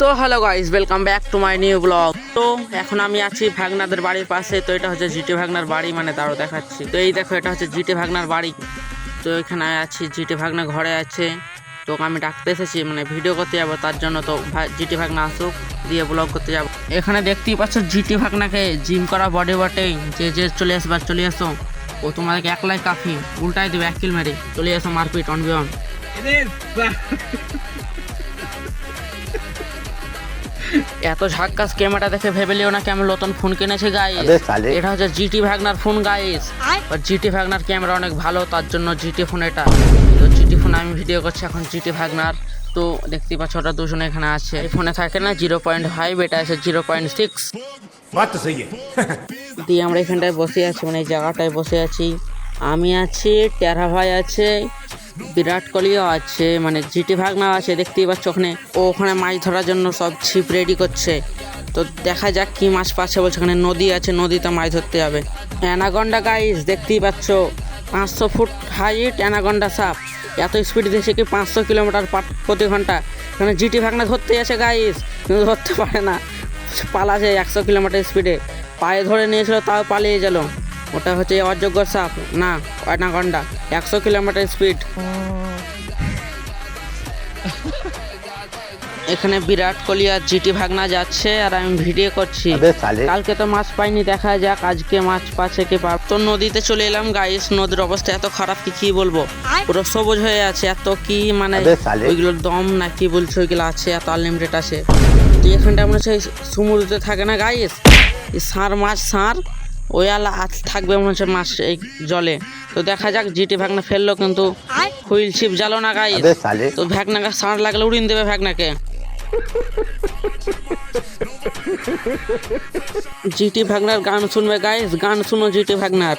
তো hello guys, welcome back to my new blog. তো এখন আমি আছি ভাগনাদের বাড়ির পাশে। তো এটা হচ্ছে জিটি ভাগনার বাড়ি, মানে তারও দেখাচ্ছি। তো এই দেখো, এটা হচ্ছে জিটি ভাগনার বাড়ি। তো এখানে আছি, জিটি ভাগনা ঘরে আছে। তোকে আমি ডাকতে এসেছি, মানে ভিডিও করতে যাবো তার জন্য। তো জিটি ভাগনা আসুক, দিয়ে ব্লগ করতে যাবো। এখানে দেখতেই পাচ্ছ জিটি ভাগনাকে, জিম করা বডি বটে। যে চলে আসবার চলে আসো, ও তোমাদেরকে একলাই কাফি, উল্টাই দেবে এক কিল মেরে। চলে আসো, মারপিট অন বিয়ন। এত ঝাক্কাস ক্যামেরা দেখে ভেবে লিও না কি আমি নতুন ফোন কিনেছি গাইস। এটা হচ্ছে জিটি ভাগনার ফোন গাইস। আর জিটি ভাগনার ক্যামেরা অনেক ভালো, তার জন্য জিটি ফোন এটা। তো জিটি ফোন আমি ভিডিও করছি এখন জিটি ভাগনার। তো দেখতেই পাচ্ছ ওটা দুজনে এখানে আছে। এই ফোনে থাকে না 0.5, এটা আছে 0.6। দিয়ে আমরা এখানটায় বসে আছি, মানে এই জায়গাটায় বসে আছি। আমি আছি, টেরা ভাই আছে, বিরাট কোহলিও আছে, মানে জিটি ভাগনা আছে। দেখতেই পাচ্ছ ওখানে, ও ওখানে মাছ ধরার জন্য সব ছিপ রেডি করছে। তো দেখা যাক কি মাছ পাচ্ছে। বলছে ওখানে নদী আছে, নদীতে মাছ ধরতে যাবে। অ্যানাকন্ডা গাইস, দেখতেই পাচ্ছ 500 ফুট হাইট অ্যানাকন্ডা সাপ। এত স্পিড দিয়েছে কি 500 কিলোমিটার প্রতি ঘন্টা। এখানে জিটি ভাগনা ধরতে আসে গাইস, কিন্তু ধরতে পারে না, পালাছে 100 কিলোমিটার স্পিডে। পায়ে ধরে নিয়েছিল, তাও পালিয়ে গেল। ওটা হচ্ছে অযোগ্য সাপ না, অ্যানাকন্ডা। 100 kilometre speed. এখানে বিরাট কোহলি আর জিটি ভাগনা যাচ্ছে, আর আমি ভিডিও করছি। কালকে তো মাছ পাইনি, দেখা যাক আজকে মাছ পাচ্ছে কি পাব। তো নদীতে চলে এলাম গাইস। নদীর অবস্থা এত খারাপ কি বলবো, পুরো সবুজ হয়ে আছে। এত কি মানে ওইগুলোর দম না কি বলছে, ওইগুলো আছে, এত আনলিমিটেড আছে। তো এখানটা মনে হচ্ছে সমুদ্রতে থাকে না গাইস, ষাঁড় মাছ, ষাঁড় ওই আলা থাকবে মনে হচ্ছে মাছ এই জলে। তো দেখা যাক, জিটি ভাগনা ফেললো কিন্তু হুইল ছিপ জালো না গাইস। তো ভাগনাকে ষাঁড় লাগলে উড়িয়ে দেবে ভাগনাকে। জিটি ভাগনার গান শুনবে গাইস, গান শুনো জিটি ভাগনার।